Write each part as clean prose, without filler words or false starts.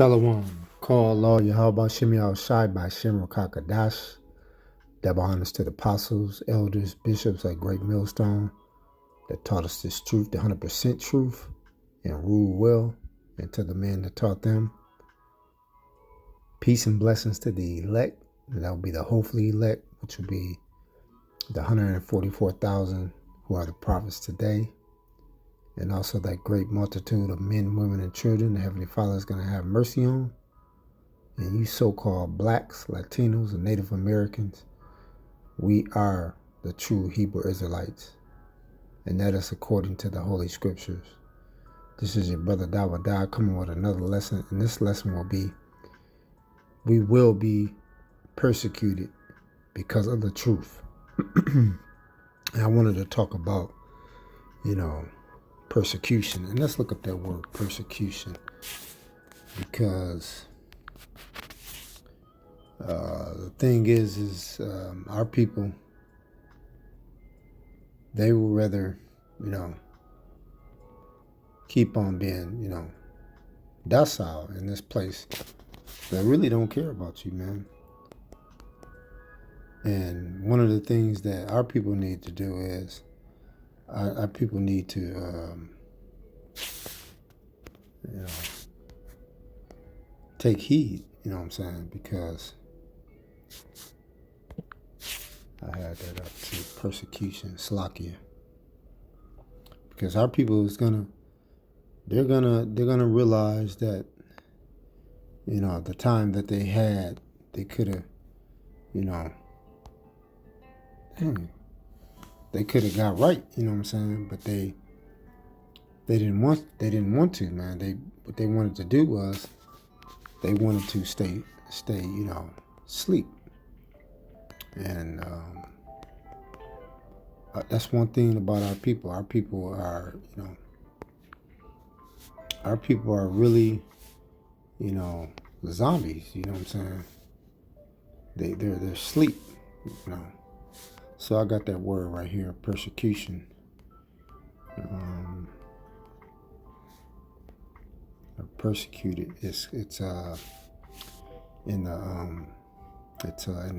Shalom. Call law Yahweh Shem Shai by Shem Kakadash. Double honors to the apostles, elders, bishops at Great Millstone that taught us this truth, the 100% truth, and rule well, and to the men that taught them. Peace and blessings to the elect, and that will be the hopefully elect, which will be the 144,000 who are the prophets today, and also that great multitude of men, women, and children the Heavenly Father is going to have mercy on. And you so-called blacks, Latinos, and Native Americans, we are the true Hebrew Israelites, and that is according to the Holy Scriptures. This is your brother Dawadah coming with another lesson, and this lesson will be, we will be persecuted because of the truth. And I wanted to talk about, persecution. And let's look up that word, persecution, because the thing is our people, they will rather, keep on being, docile in this place. They really don't care about you, man. And one of the things that our people need to do is, our people need to, take heed, you know what I'm saying? Because I had that up to persecution, Slakia. Because our people is they're gonna realize that, the time that they had, they could have, they could have got right, you know what I'm saying? But they didn't want to, man. What they wanted to do was they wanted to stay, sleep. And that's one thing about our people. Our people are, really, zombies, you know what I'm saying? They're asleep, So I got that word right here, persecution. Persecuted. It's in the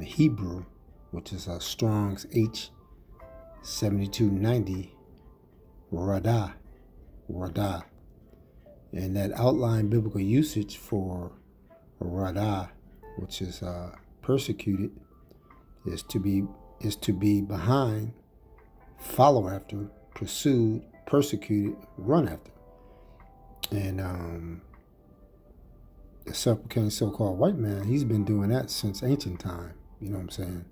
Hebrew, which is Strong's H7290, radah, and that outline biblical usage for radah, which is persecuted, is to be behind, follow after, pursued, persecuted, run after. And the self-proclaimed so-called white man, he's been doing that since ancient time, you know what I'm saying?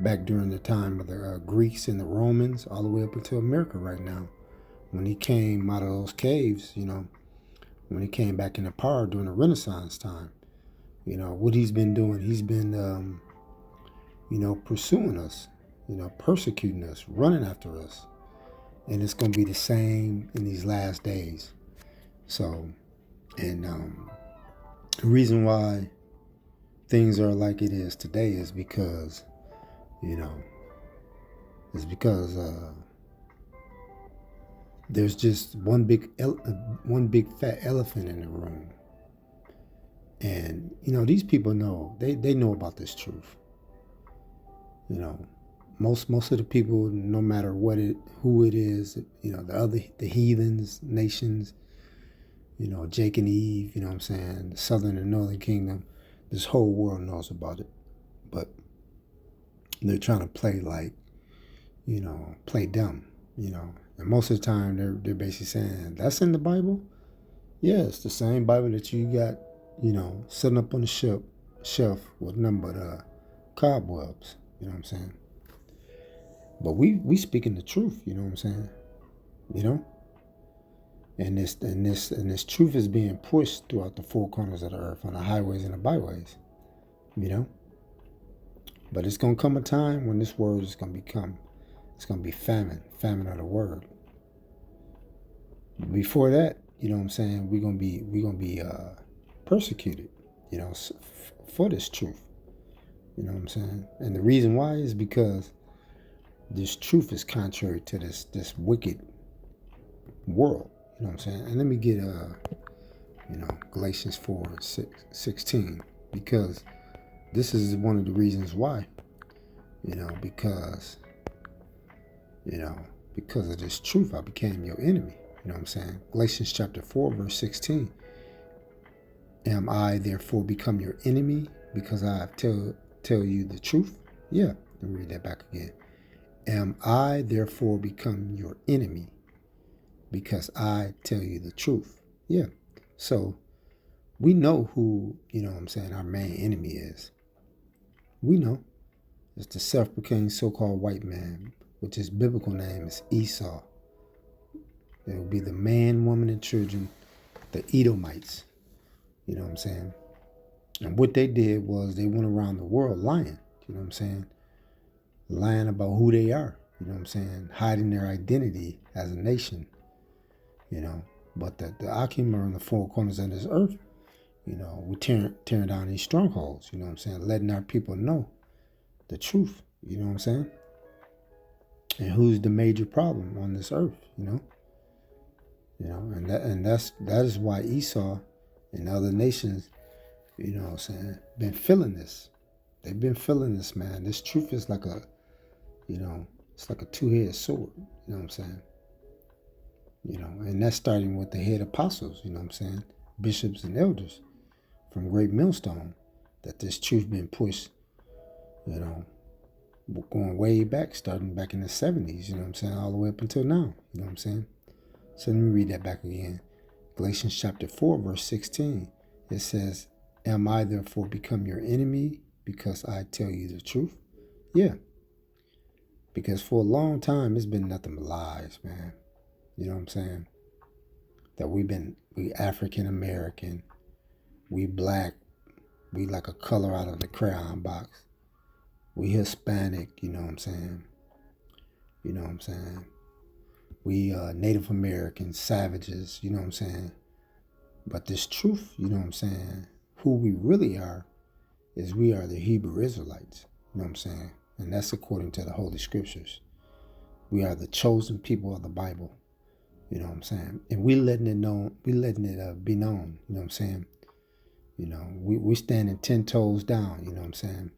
Back during the time of the Greeks and the Romans, all the way up until America right now. When he came out of those caves, when he came back into power during the Renaissance time, what he's been doing, he's been, pursuing us, persecuting us, running after us. And it's going to be the same in these last days. So, and the reason why things are like it is today is because, there's just one big fat elephant in the room. And, these people know, they know about this truth. Most of the people, no matter who it is, the heathens, nations, Jake and Eve, you know what I'm saying, the southern and northern kingdom, this whole world knows about it. But they're trying to play like, play dumb, And most of the time they're basically saying, that's in the Bible? Yeah, it's the same Bible that you got, sitting up on the shelf with nothing but cobwebs, you know what I'm saying? But we speaking the truth, you know what I'm saying? And this truth is being pushed throughout the four corners of the earth, on the highways and the byways, But it's gonna come a time when this word is gonna be famine of the word. Before that, you know what I'm saying, we're gonna be persecuted, for this truth. You know what I'm saying? And the reason why is because this truth is contrary to this wicked world. You know what I'm saying? And let me get Galatians 4:16, because this is one of the reasons why. Because of this truth, I became your enemy. You know what I'm saying? Galatians chapter 4, verse 16. Am I therefore become your enemy because I have tell you the truth? Yeah, let me read that back again. Am I therefore become your enemy because I tell you the truth? Yeah. So we know who, our main enemy is. We know. It's the self-proclaimed so-called white man, which his biblical name is Esau. It will be the man, woman, and children, the Edomites. You know what I'm saying? And what they did was they went around the world lying. You know what I'm saying? Lying about who they are. You know what I'm saying? Hiding their identity as a nation. But the Akim are in the four corners of this earth. We're tearing down these strongholds. You know what I'm saying? Letting our people know the truth. You know what I'm saying? And who's the major problem on this earth? And that is why Esau and other nations, been feeling this. They've been feeling this, man. This truth is like it's like a two-headed sword. You know what I'm saying? And that's starting with the head apostles, you know what I'm saying? Bishops and elders from Great Millstone, that this truth been pushed, going way back, starting back in the 70s, you know what I'm saying? All the way up until now, you know what I'm saying? So let me read that back again. Galatians chapter 4, verse 16. It says, am I therefore become your enemy because I tell you the truth? Yeah. Because for a long time, it's been nothing but lies, man. You know what I'm saying? That we African American, we black, we like a color out of the crayon box. We Hispanic, you know what I'm saying? You know what I'm saying? We Native American savages, you know what I'm saying? But this truth, you know what I'm saying? Who we really are is we are the Hebrew Israelites, you know what I'm saying? And that's according to the Holy Scriptures. We are the chosen people of the Bible. You know what I'm saying? And we letting it be known, you know what I'm saying? We standing 10 toes down, you know what I'm saying?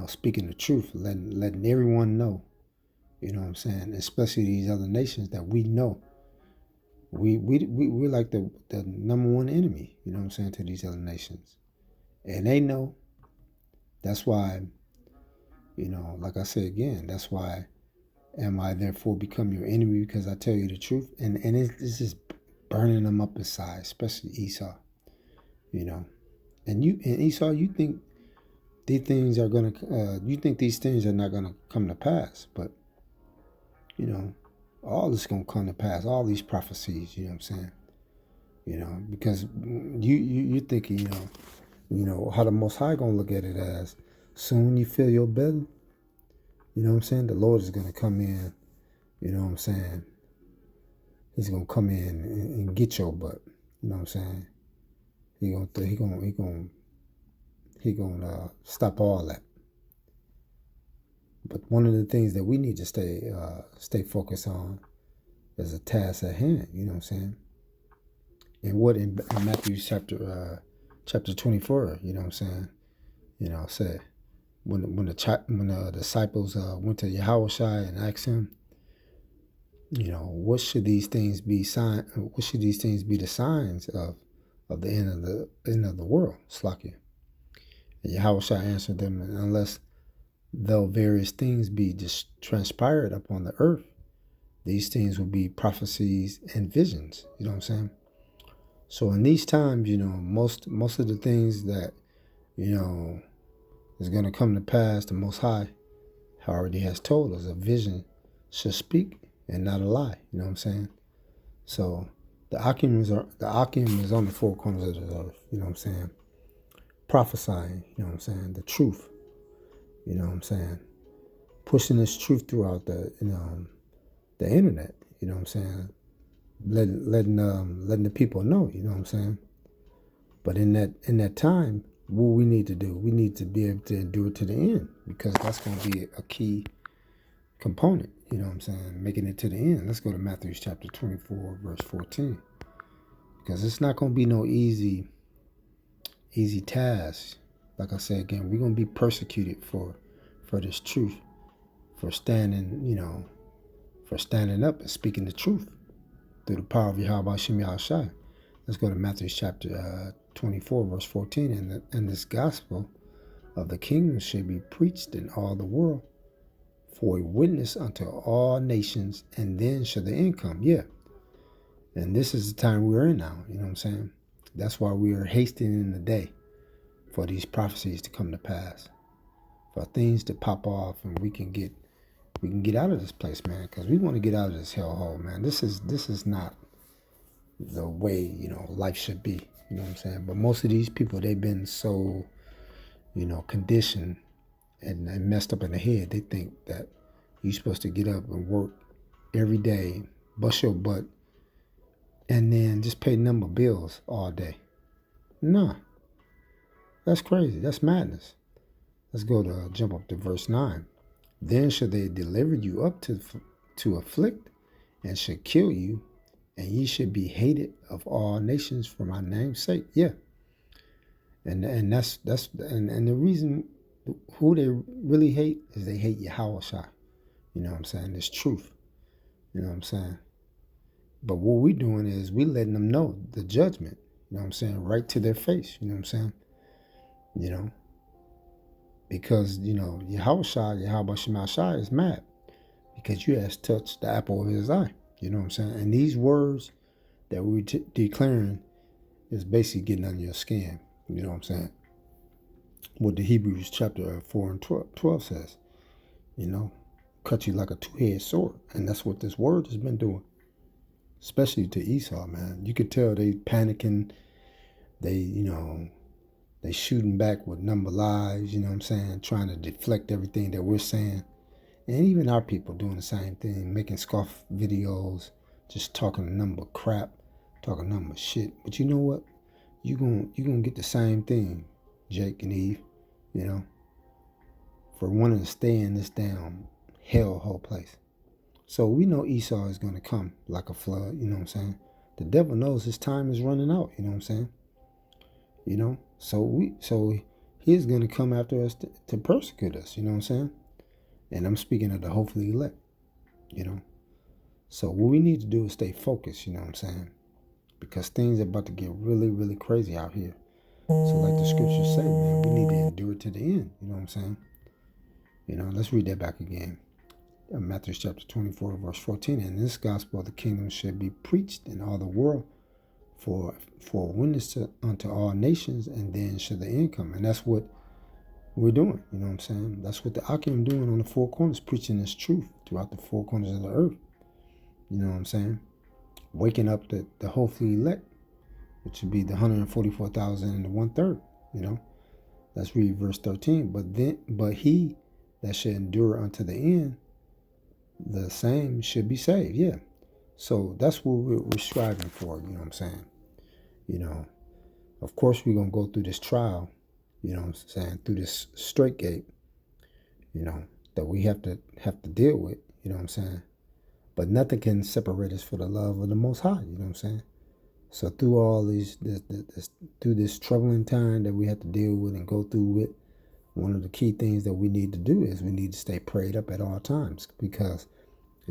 Speaking the truth, letting everyone know, you know what I'm saying? Especially these other nations that we know. We're like the number one enemy, you know what I'm saying, to these other nations. And they know. That's why, like I said again, that's why am I therefore become your enemy because I tell you the truth? And it's just burning them up inside, especially Esau. And Esau, you think these things are not gonna come to pass, but all this gonna come to pass, all these prophecies, you know what I'm saying? Because you're thinking, how the Most High gonna look at it as soon you fill your belly. You know what I'm saying? The Lord is going to come in, you know what I'm saying? He's going to come in and get your butt. You know what I'm saying? He going to stop all that. But one of the things that we need to stay focused on is a task at hand, you know what I'm saying? And what in Matthew chapter 24, you know what I'm saying? Said, when the disciples went to Yahushua and asked him, what should these things be the signs of the end of the world, Slakia? And Yahushua answered them, unless though various things be just transpired upon the earth, these things will be prophecies and visions. You know what I'm saying? So in these times, most of the things that is going to come to pass, the Most High already has told us a vision should speak and not a lie. You know what I'm saying? So the Akim is on the four corners of the earth. You know what I'm saying? Prophesying. You know what I'm saying? The truth. You know what I'm saying? Pushing this truth throughout the internet. You know what I'm saying? Letting the people know. You know what I'm saying? But in that time, what we need to do, we need to be able to endure it to the end, because that's going to be a key component, you know what I'm saying, making it to the end. Let's go to Matthew chapter 24, verse 14. because it's not going to be no easy task. Like I said again, we're going to be persecuted for this truth, for standing, for standing up and speaking the truth through the power of Yahweh Shem Yahushai. Let's go to Matthew chapter 24, verse 14. And this gospel of the kingdom should be preached in all the world for a witness unto all nations, and then shall the end come. Yeah. And this is the time we're in now. You know what I'm saying? That's why we are hastening the day for these prophecies to come to pass, for things to pop off, and we can get out of this place, man, because we want to get out of this hellhole, man. This is not the way, life should be. You know what I'm saying? But most of these people, they've been so, conditioned and messed up in the head. They think that you're supposed to get up and work every day, bust your butt, and then just pay number bills all day. Nah, that's crazy. That's madness. Let's go to jump up to verse 9. Then shall they deliver you up to afflict, and shall kill you, and ye should be hated of all nations for my name's sake. Yeah. And that's the reason who they really hate is they hate Yahushua. You know what I'm saying? It's truth. You know what I'm saying? But what we're doing is we letting them know the judgment. You know what I'm saying? Right to their face. You know what I'm saying? Because, Yahushua, Yahweh Shema Shai is mad because you has touched the apple of his eye. You know what I'm saying? And these words that we're declaring is basically getting under your skin. You know what I'm saying? What the Hebrews chapter 4 and 12 says. Cut you like a two-headed sword. And that's what this word has been doing. Especially to Esau, man. You could tell they panicking. They shooting back with number lies, you know what I'm saying? Trying to deflect everything that we're saying. And even our people doing the same thing, making scoff videos, just talking number crap, talking number shit. But you know what? You're gonna get the same thing, Jake and Eve, for wanting to stay in this damn hellhole place. So we know Esau is going to come like a flood, you know what I'm saying? The devil knows his time is running out, you know what I'm saying? So he's going to come after us to persecute us, you know what I'm saying? And I'm speaking of the hopefully elect, So what we need to do is stay focused, you know what I'm saying? Because things are about to get really, really crazy out here. So like the scriptures say, man, we need to endure to the end, you know what I'm saying? Let's read that back again. Matthew chapter 24, verse 14. And this gospel of the kingdom should be preached in all the world for a witness unto all nations, and then shall the end come. And that's what we're doing, you know what I'm saying? That's what the Akim doing on the four corners, preaching this truth throughout the four corners of the earth. You know what I'm saying? Waking up the hopefully elect, which would be the 144,000 and the 1/3, Let's read verse 13. But he that shall endure unto the end, the same should be saved. Yeah. So that's what we're striving for, you know what I'm saying? Of course we're going to go through this trial, you know what I'm saying, through this straight gate, that we have to deal with, you know what I'm saying? But nothing can separate us for the love of the Most High, you know what I'm saying? So through all through this troubling time that we have to deal with and go through with, one of the key things that we need to do is we need to stay prayed up at all times, because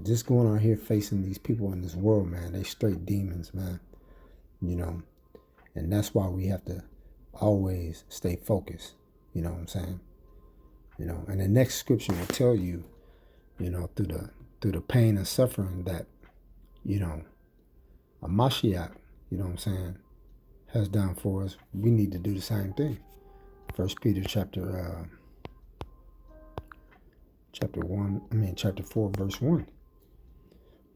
just going out here facing these people in this world, man, they straight demons, man, and that's why we have to always stay focused, you know what I'm saying? And the next scripture will tell you, through the pain and suffering that, a Mashiach, you know what I'm saying, has done for us, we need to do the same thing. 1 Peter chapter 4, verse 1.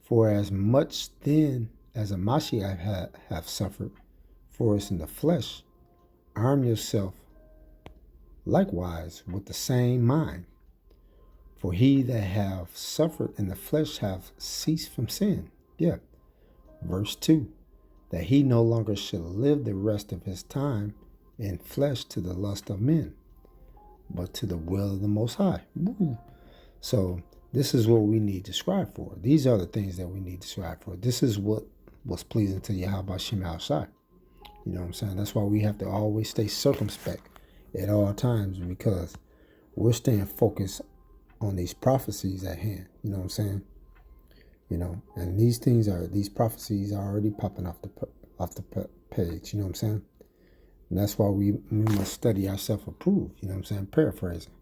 For as much then as a Mashiach have suffered for us in the flesh, arm yourself likewise with the same mind. For he that have suffered in the flesh have ceased from sin. Yeah. Verse 2. That he no longer shall live the rest of his time in flesh to the lust of men, but to the will of the Most High. Woo. So this is what we need to strive for. These are the things that we need to strive for. This is what what's pleasing to Yahweh Shem Shai. You know what I'm saying? That's why we have to always stay circumspect at all times, because we're staying focused on these prophecies at hand. You know what I'm saying? You know, and these prophecies are already popping off the page. You know what I'm saying? And that's why we must study ourselves approved. You know what I'm saying? Paraphrasing.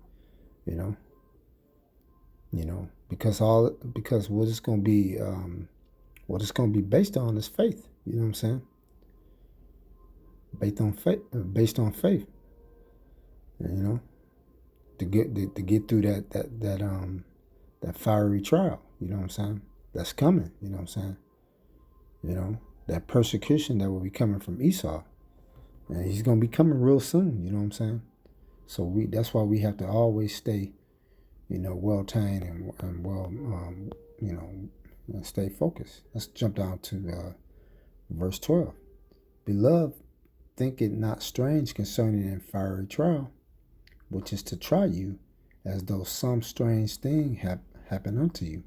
You know, because what it's going to be based on is faith. You know what I'm saying? Based on faith. And, you know, to get through that fiery trial. You know what I'm saying? That's coming. You know what I'm saying? You know, that persecution that will be coming from Esau, and he's going to be coming real soon. You know what I'm saying? So that's why we have to always stay, you know, well trained and well, you know, and stay focused. Let's jump down to verse 12. Beloved, think it not strange concerning a fiery trial, which is to try you, as though some strange thing happened unto you.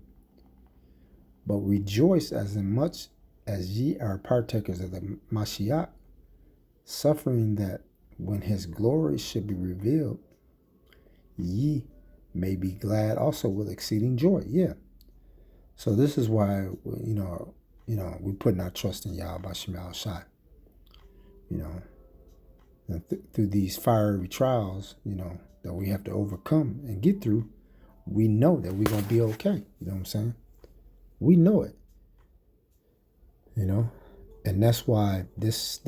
But rejoice as much as ye are partakers of the Mashiach, suffering that when his glory should be revealed, ye may be glad also with exceeding joy. Yeah. So this is why, you know, we're putting our trust in Yahweh Shema Shai. You know, and through these fiery trials, you know, that we have to overcome and get through, we know that we're going to be okay. You know what I'm saying? We know it. You know, and that's why these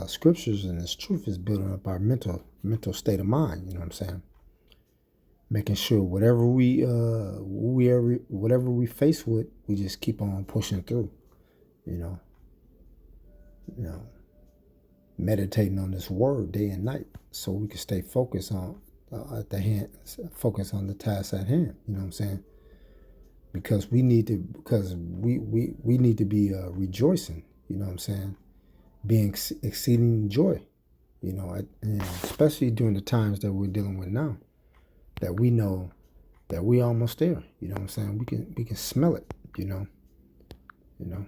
scriptures and this truth is building up our mental state of mind. You know what I'm saying? Making sure whatever we face with, we just keep on pushing through. You know, meditating on this word day and night, so we can stay focused on focus on the task at hand. You know what I'm saying? Because we need to be rejoicing. You know what I'm saying? Being exceeding joy. You know, especially during the times that we're dealing with now, that we know that we're almost there. You know what I'm saying? We can smell it. You know.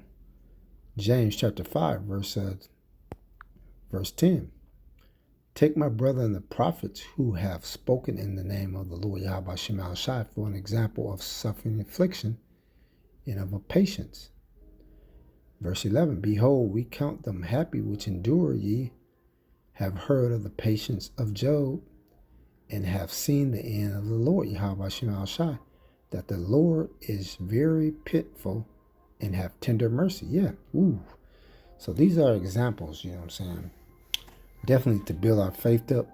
James chapter 5 verse 10. Take my brethren the prophets who have spoken in the name of the Lord Yahweh Shema Shai for an example of suffering affliction and of a patience. Verse 11. Behold, we count them happy which endure. Ye have heard of the patience of Job, and have seen the end of the Lord Yahweh Shema Shai, that the Lord is very pitiful and have tender mercy. Yeah. Ooh. So these are examples, you know what I'm saying? Definitely to build our faith up,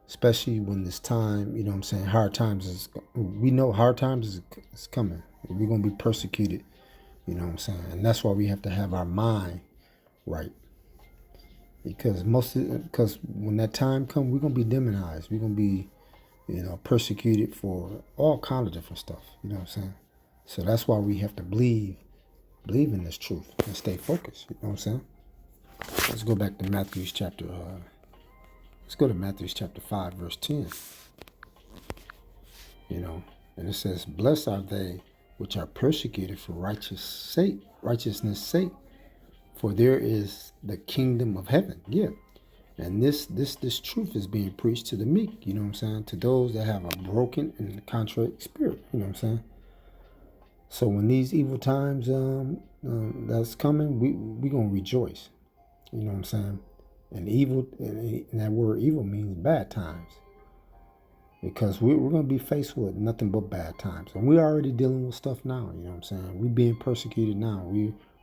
especially when this time, you know what I'm saying, we know hard times is coming. We're going to be persecuted, you know what I'm saying? And that's why we have to have our mind right. Because when that time comes, we're going to be demonized. We're going to be, you know, persecuted for all kinds of different stuff, you know what I'm saying? So that's why we have to believe in this truth and stay focused, you know what I'm saying? Let's go back to Matthew's chapter. Let's go to Matthew's chapter 5, verse 10. You know, and it says, "Blessed are they which are persecuted for righteousness' sake, for there is the kingdom of heaven." Yeah, and this truth is being preached to the meek. You know what I'm saying? To those that have a broken and contrite spirit. You know what I'm saying? So when these evil times that's coming, we gonna rejoice. You know what I'm saying? And that word evil means bad times. Because we're going to be faced with nothing but bad times. And we're already dealing with stuff now, you know what I'm saying? We're being persecuted now.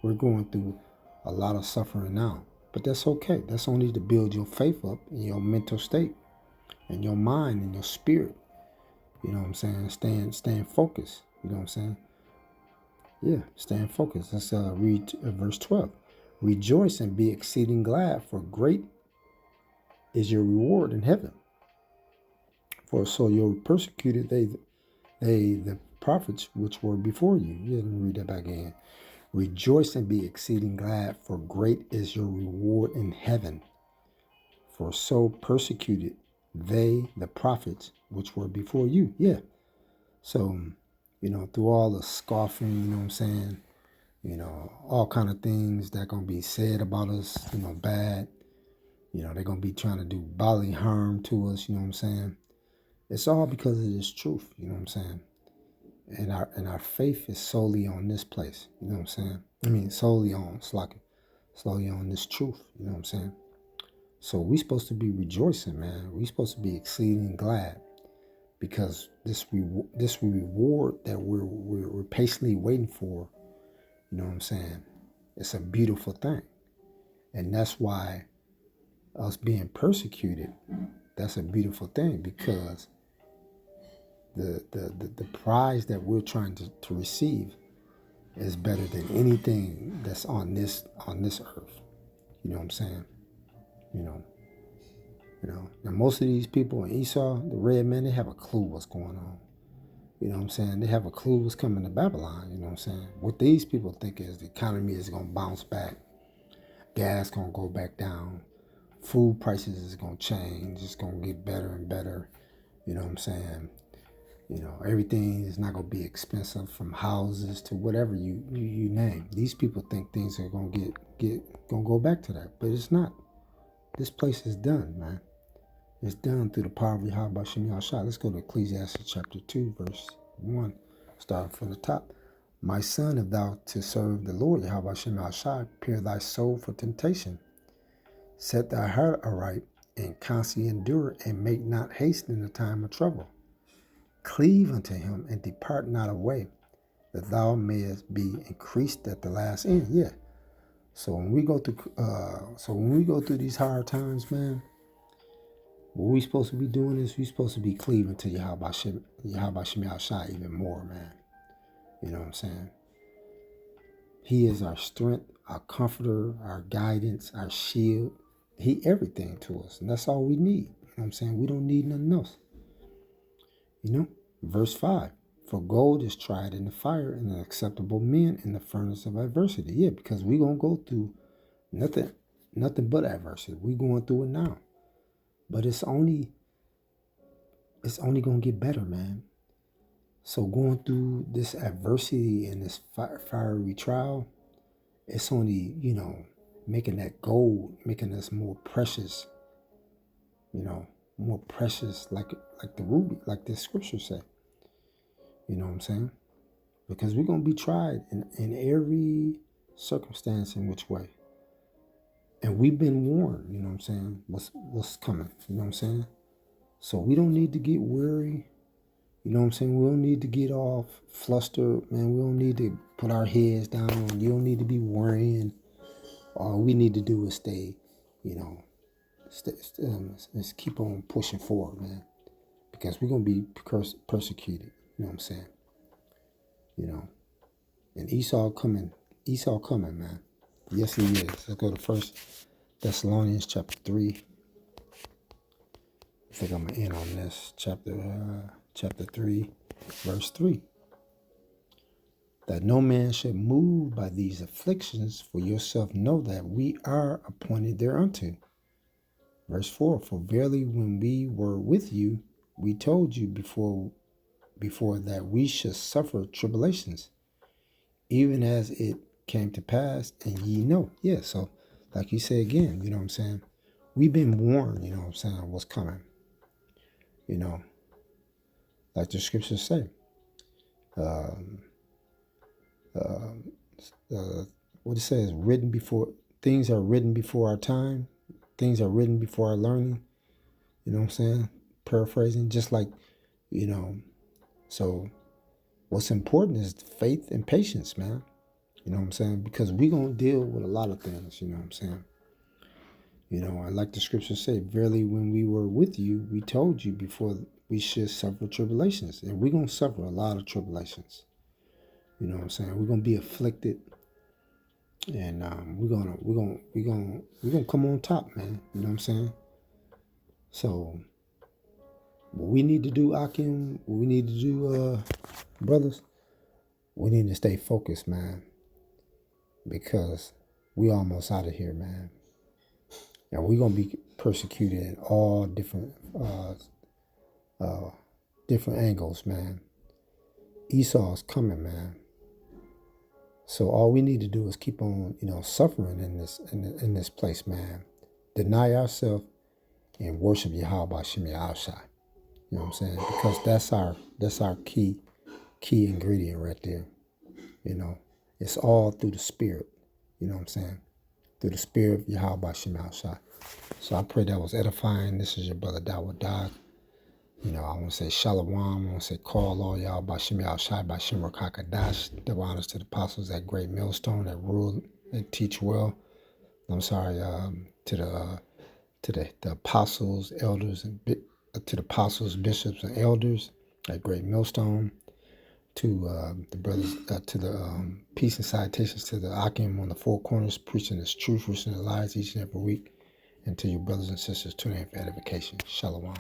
We're going through a lot of suffering now. But that's okay. That's only to build your faith up in your mental state and your mind and your spirit. You know what I'm saying? Staying focused. You know what I'm saying? Yeah, staying focused. Let's read verse 12. Rejoice and be exceeding glad, for great is your reward in heaven. For so you persecuted the prophets which were before you. Yeah, let me read that back again. Rejoice and be exceeding glad, for great is your reward in heaven. For so persecuted they the prophets which were before you. Yeah. So, you know, through all the scoffing, you know what I'm saying, all kind of things that gonna be said about us, bad. They're gonna be trying to do bodily harm to us, you know what I'm saying? It's all because of this truth, you know what I'm saying? And our faith is solely on this place, you know what I'm saying? I mean, solely on this truth, you know what I'm saying? So we supposed to be rejoicing, man. We supposed to be exceeding glad because this reward that we're patiently waiting for, you know what I'm saying? It's a beautiful thing. And that's why us being persecuted, that's a beautiful thing, because the prize that we're trying to receive is better than anything that's on this earth. You know what I'm saying? You know. Now most of these people in Esau, the red men, they have a clue what's going on. You know what I'm saying? They have a clue what's coming to Babylon. You know what I'm saying? What these people think is the economy is going to bounce back. Gas going to go back down. Food prices is going to change. It's going to get better and better. You know what I'm saying? Everything is not going to be expensive, from houses to whatever you name. These people think things are going to go back to that, but it's not. This place is done, man. It's done through the power of Yahweh Shem Yahshua. Let's go to Ecclesiastes chapter 2, verse 1, starting from the top. My son, if thou to serve the Lord Yahweh Shem Yahshua, prepare thy soul for temptation. Set thy heart aright, and constantly endure, and make not haste in the time of trouble. Cleave unto him, and depart not away, that thou mayest be increased at the last end. Yeah. So when we go through these hard times, man, what we supposed to be doing is we supposed to be cleaving to Yahweh Shem Yahshua even more, man. You know what I'm saying? He is our strength, our comforter, our guidance, our shield. He everything to us, and that's all we need. You know what I'm saying? We don't need nothing else. Verse 5. For gold is tried in the fire, and an acceptable men in the furnace of adversity. Yeah, because we're going to go through nothing but adversity. We're going through it now. But it's only going to get better, man. So going through this adversity and this fiery trial, it's only, making that gold, making us more precious, more precious, like the ruby, like the scripture say. You know what I'm saying? Because we're going to be tried in every circumstance in which way. And we've been warned, you know what I'm saying, what's coming, you know what I'm saying? So we don't need to get weary, you know what I'm saying? We don't need to get all flustered, man. We don't need to put our heads down. You don't need to be worrying. All we need to do is stay, let's keep on pushing forward, man. Because we're going to be persecuted, you know what I'm saying? And Esau coming, man. Yes, he is. Let's go to 1 Thessalonians chapter 3. I think I'm going to end on this. Chapter 3, verse 3. That no man should move by these afflictions, for yourself know that we are appointed thereunto. Verse 4. For verily when we were with you, we told you before that we should suffer tribulations, even as it came to pass, and ye know. Yeah, so like you say again, you know what I'm saying? We've been warned, you know what I'm saying, what's coming. Like the scriptures say. What it says, things are written before our time. Things are written before our learning. You know what I'm saying? Paraphrasing, just like, so what's important is faith and patience, man. You know what I'm saying? Because we're going to deal with a lot of things, you know what I'm saying? And like the scriptures say, verily when we were with you, we told you before we should suffer tribulations. And we're going to suffer a lot of tribulations. You know what I'm saying? We're going to be afflicted. And we're gonna come on top, man. You know what I'm saying? So what we need to do, Akim, what we need to do, brothers, we need to stay focused, man. Because we almost out of here, man. And we're gonna be persecuted in all different angles, man. Esau's coming, man. So all we need to do is keep on, suffering in this place, man. Deny ourselves and worship Yahweh Shem Yahushai. You know what I'm saying? Because that's our key ingredient right there. It's all through the Spirit. You know what I'm saying? Through the Spirit of Yahweh Shem Yahushai. So I pray that was edifying. This is your brother Dawah Dog. I want to say Shalom. I want to say call all y'all by Shem Yahushai, by Shem Rakakadash. Double honors to the apostles, that great millstone that rule and teach well. I'm sorry, to the apostles, elders, and to the apostles, bishops, and elders, that great millstone. To the brothers, to the peace and salutations to the Akim on the four corners, preaching this truth, preaching the lies each and every week. And to your brothers and sisters tuning in for edification. Shalom.